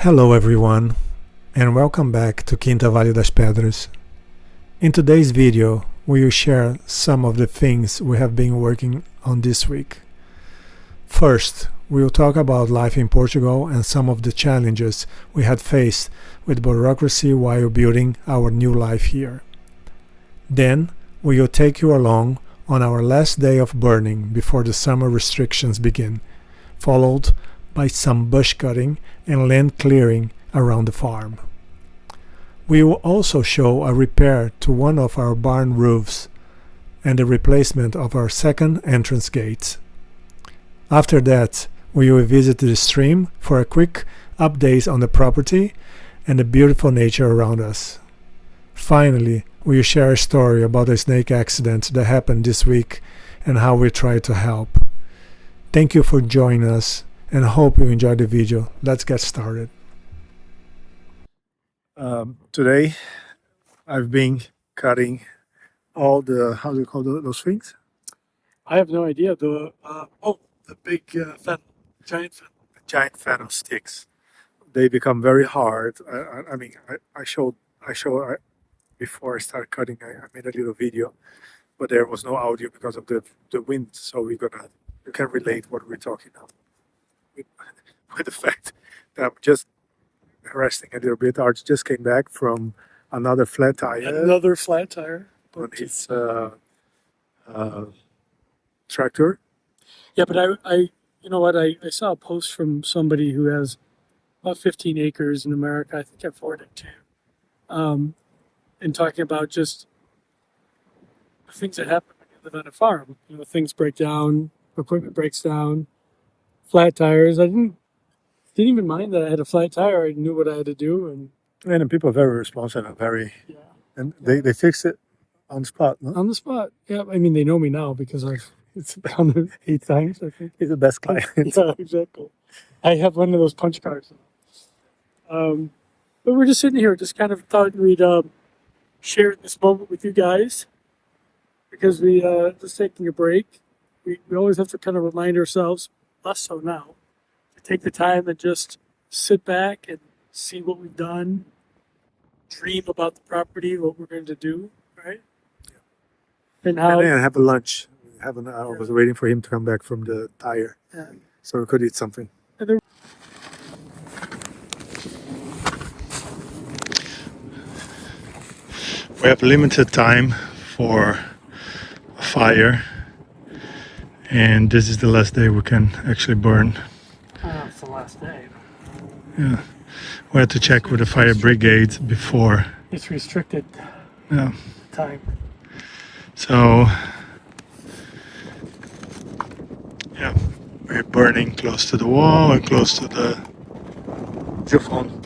Hello everyone, and welcome back to Quinta, Vale das Pedras. In today's video, we will share some of the things we have been working on this week. First, we will talk about life in Portugal and some of the challenges we had faced with bureaucracy while building our new life here. Then, we will take you along on our last day of burning before the summer restrictions begin, followed by some bush cutting and land clearing around the farm. We will also show a repair to one of our barn roofs and the replacement of our second entrance gate. After that, we will visit the stream for a quick update on the property and the beautiful nature around us. Finally, we will share a story about a snake accident that happened this week and how we tried to help. Thank you for joining us and hope you enjoyed the video. Let's get started. Today, I've been cutting all the, how do you call those things? I have no idea. The big Giant fennel sticks. They become very hard. I showed before I started cutting. I made a little video, but there was no audio because of the wind. So you can relate what we're talking about with the fact that I'm just resting a little bit. Art just came back from another flat tire. Another flat tire On his tractor. Yeah, but I you know what? I saw a post from somebody who has about 15 acres in America. I think I forwarded it to you. And talking about just the things that happen when you live on a farm. You know, things break down, equipment breaks down, flat tires. I didn't even mind that I had a flat tire. I knew what I had to do, and And the people are very responsive and and they fixed it on the spot. No? on the spot. Yeah, I mean they know me now because it's done it 8 times. I think. He's the best client. Yeah, exactly. I have one of those punch cards. But we're just sitting here, just kind of thought we'd share this moment with you guys because we just taking a break. We always have to kind of remind ourselves, less so now, to take the time and just sit back and see what we've done, dream about the property, what we're going to do, right? And how. And then have a lunch. I was waiting for him to come back from the tire, so we could eat something. We have limited time for a fire, and this is the last day we can actually burn. It's the last day. Yeah, we had to check with the fire brigade before. It's restricted time. So, yeah, we're burning close to the wall and close to the phone.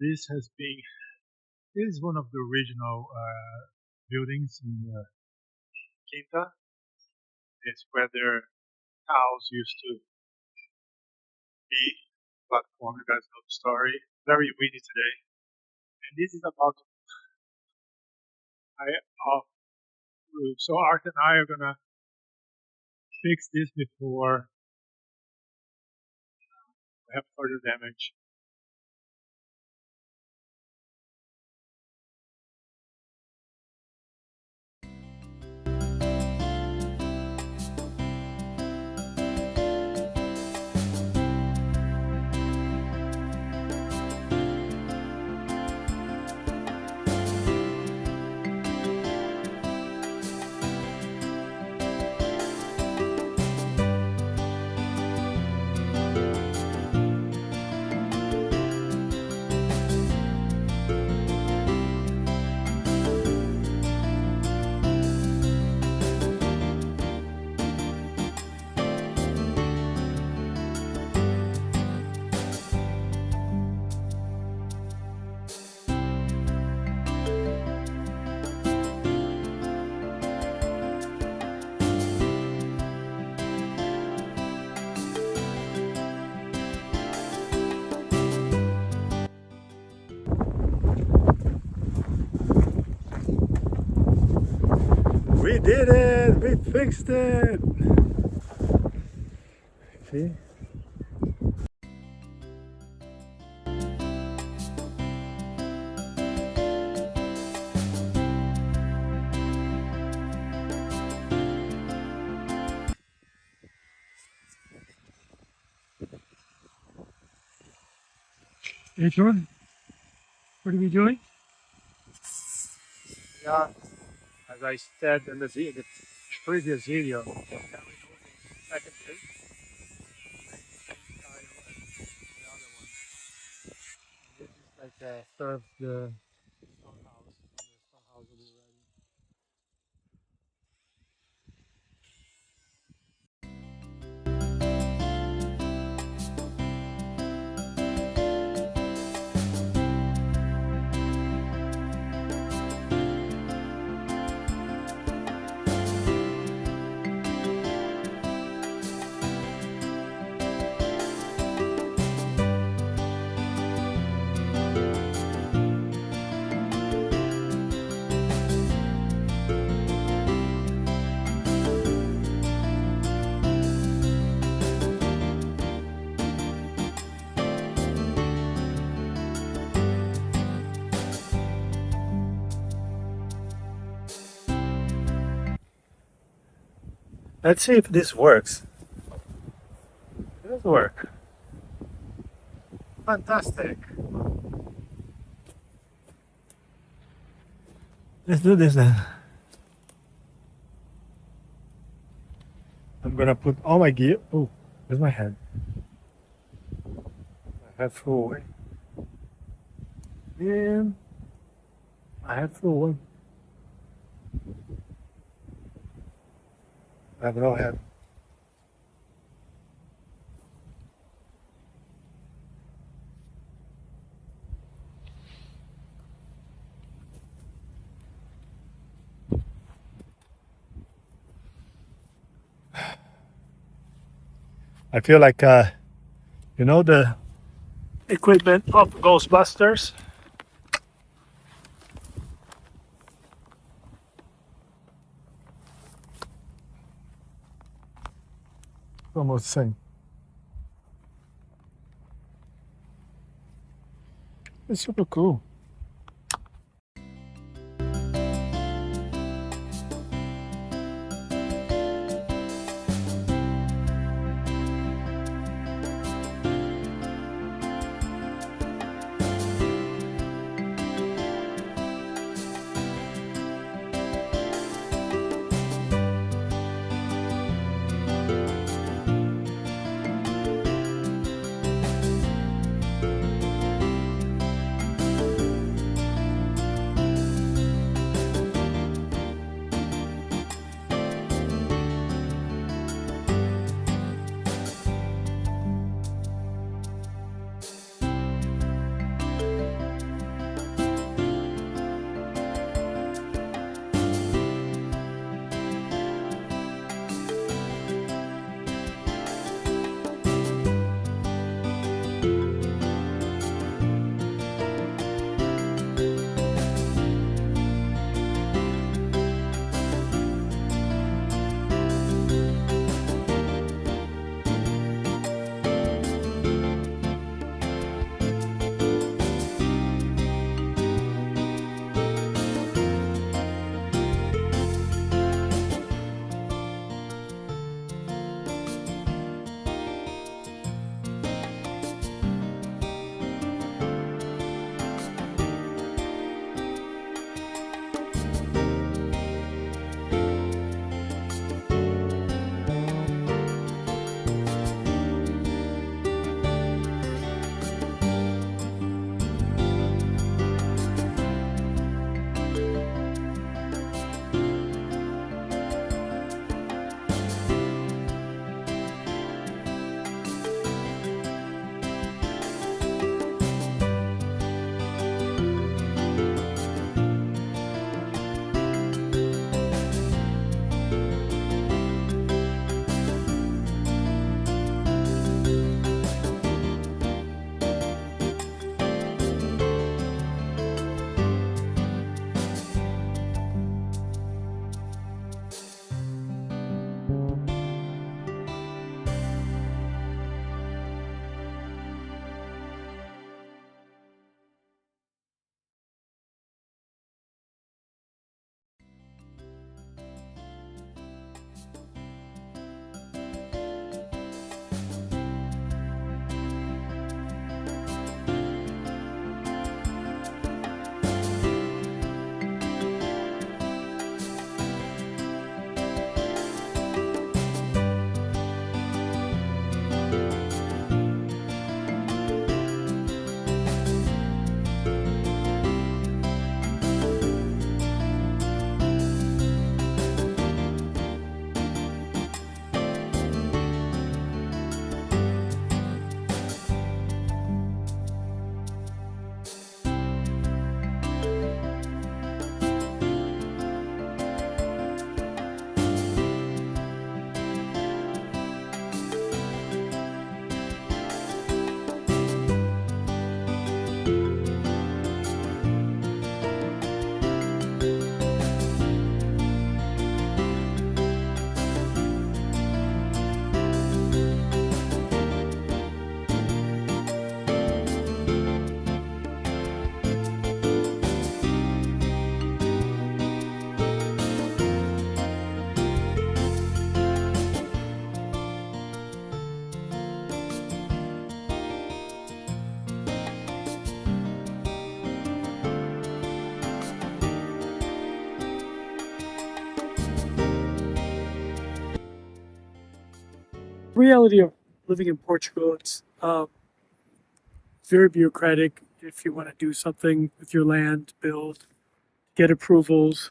This is one of the original buildings in Quinta. It's where their cows used to be. Platform, you guys know the story. Very windy today. And this is about to off roof. So Art and I are gonna fix this before we have further damage. We did it! We fixed it! See? Hey, John, what are we doing? Yeah, as I said in the previous video, second gate, this is like serve the stone house. The stone house will be ready. Let's see if this works. It does work. Fantastic. Let's do this then. I'm gonna put all my gear. Oh, there's my head. My head flew away. And my head flew away. I have no head. I feel like, you know, the equipment of Ghostbusters. Almost the same. It's super cool. reality of living in Portugal, it's very bureaucratic. If you want to do something with your land, build, get approvals,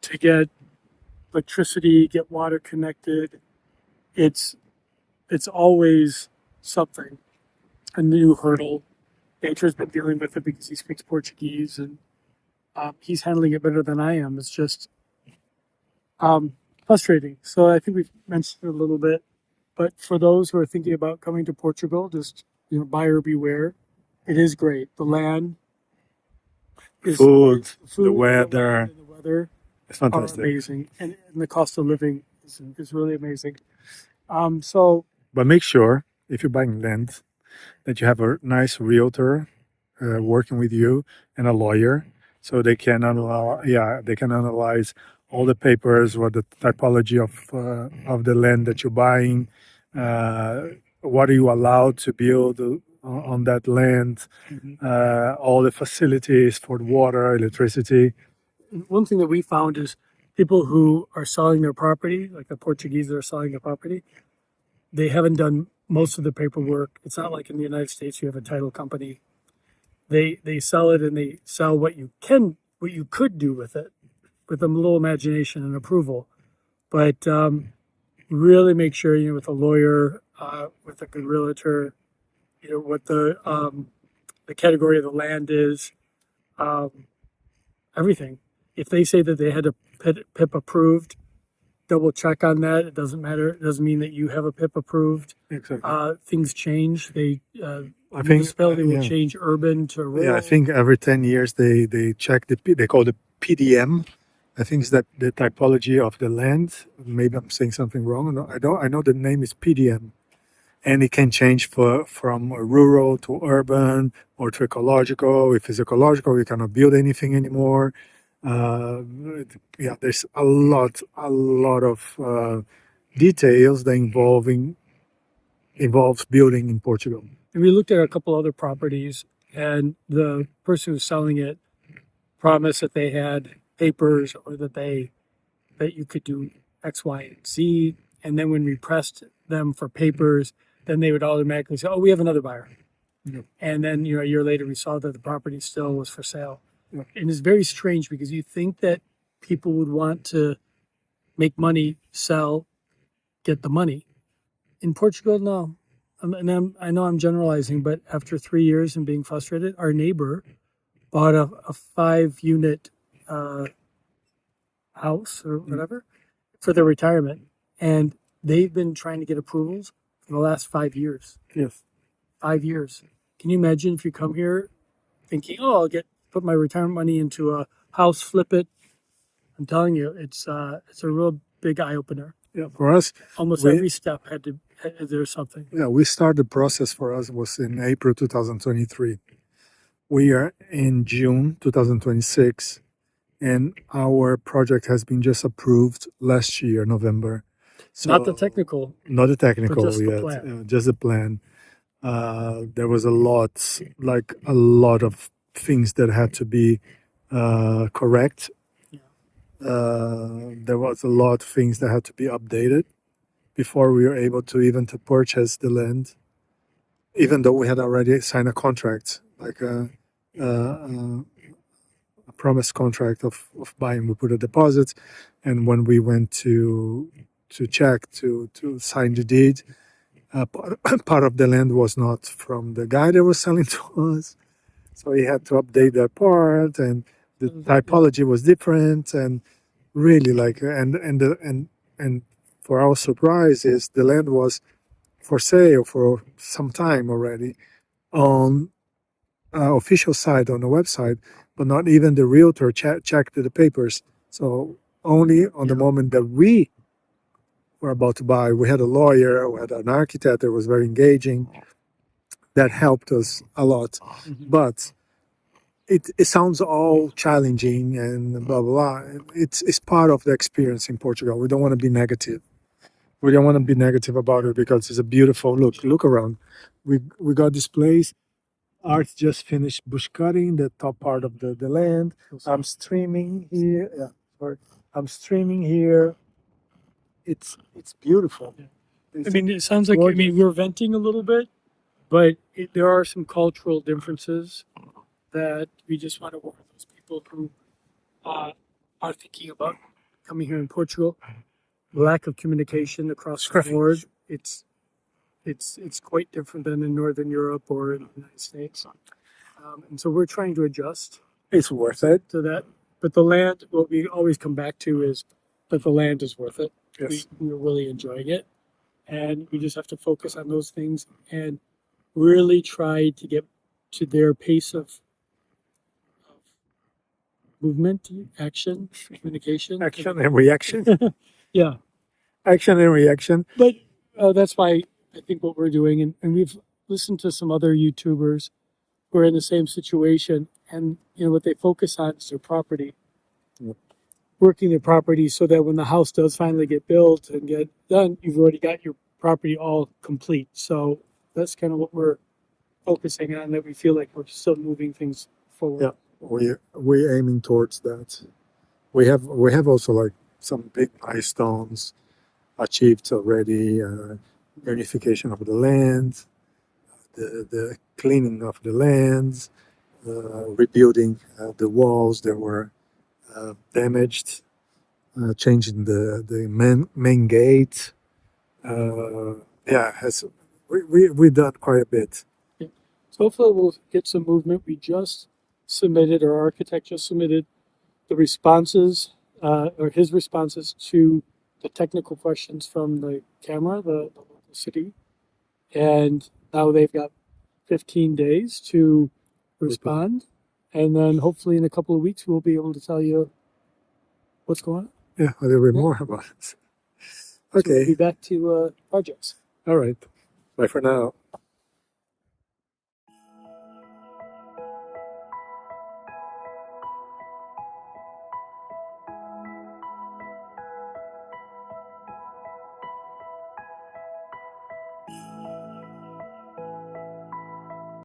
to get electricity, get water connected, it's always something, a new hurdle. Andrew's been dealing with it because he speaks Portuguese, and he's handling it better than I am. It's just frustrating. So I think we've mentioned it a little bit, but for those who are thinking about coming to Portugal, just buyer beware. It is great. The land is Food, food, the weather, and the weather it's are fantastic. amazing, and the cost of living is really amazing. So But make sure if you're buying land that you have a nice realtor working with you and a lawyer, so they can analyze all the papers, what the typology of the land that you're buying, uh, what are you allowed to build on that land, all the facilities for water, electricity. one thing that we found is people who are selling their property, like the Portuguese that are selling their property, they haven't done most of the paperwork. It's not like in the United States you have a title company. They sell it, and they sell what you could do with it, with a little imagination and approval. But really make sure with a lawyer, with a good realtor, what the category of the land is, everything. If they say that they had a PIP approved, double check on that. It doesn't matter. It doesn't mean that you have a PIP approved. Exactly. Things change. I think Municipality will change urban to rural. I think every 10 years they check they call it PDM. I think it's that the typology of the land. Maybe I'm saying something wrong. No, I know the name is PDM, and it can change from rural to urban or to ecological. If it's ecological, you cannot build anything anymore. There's a lot of details that involves building in Portugal. And we looked at a couple other properties, and the person who's selling it promised that they had papers, or that you could do X, Y, and Z. And then when we pressed them for papers, then they would automatically say, "Oh, we have another buyer." Yeah. And then a year later, we saw that the property still was for sale. Yeah. And it's very strange because you think that people would want to make money, sell, get the money. In Portugal, no. I know I'm generalizing, but after 3 years and being frustrated, our neighbor bought a 5-unit house or whatever for their retirement, and they've been trying to get approvals for the last 5 years. Yes. 5 years. Can you imagine if you come here thinking, "Oh, I'll put my retirement money into a house, flip it"? I'm telling you, it's a real big eye opener. Yeah, for us, almost every step there's something. Yeah, we started the process for us was in April 2023. We are in June 2026, and our project has been just approved last year, November. So not the technical just yet, the plan. Just the plan. There was a lot of things that had to be correct. There was a lot of things that had to be updated before we were able to even to purchase the land, even though we had already signed a contract, like a promise contract of buying. We put a deposit, and when we went to check to sign the deed, part of the land was not from the guy that was selling to us, so he had to update that part, and the typology was different, and really and for our surprise is the land was for sale for some time already on official site on the website, but not even the realtor checked the papers. So only on the moment that we were about to buy, we had a lawyer, we had an architect that was very engaging, that helped us a lot. Mm-hmm. But it sounds all challenging and blah blah. It's part of the experience in Portugal. We don't want to be negative. We don't want to be negative about it because it's a beautiful look. Look around. We got this place. Art just finished bush cutting the top part of the land. I'm streaming here. Yeah, sorry. I'm streaming here. It's beautiful. I mean, it sounds like, I mean, we're venting a little bit, but there are some cultural differences that we just want to warn those people who are thinking about coming here in Portugal. Lack of communication across the board. It's quite different than in Northern Europe or in the United States. And so we're trying to adjust It's worth it. to that. But the land, what we always come back to is that the land is worth it. Yes. We're really enjoying it. And we just have to focus on those things and really try to get to their pace of movement, action, communication. Action and reaction. Yeah. Action and reaction. But that's why I think what we're doing, and we've listened to some other YouTubers who are in the same situation, and what they focus on is their property, Yep. working their property so that when the house does finally get built and get done, you've already got your property all complete. So that's kind of what we're focusing on, that we feel like we're still moving things forward. Yeah. We're aiming towards that. We have also like some big milestones achieved already. Unification of the land, the cleaning of the lands, rebuilding the walls that were damaged, changing the main gate. We've done quite a bit. So hopefully we'll get some movement. We just submitted, our architect just submitted the responses, or his responses to the technical questions from the camera, the local city. And now they've got 15 days to respond. And then hopefully in a couple of weeks, we'll be able to tell you what's going on. Yeah, a little bit more about it. So we'll Okay. be back to projects. All right. Bye for now.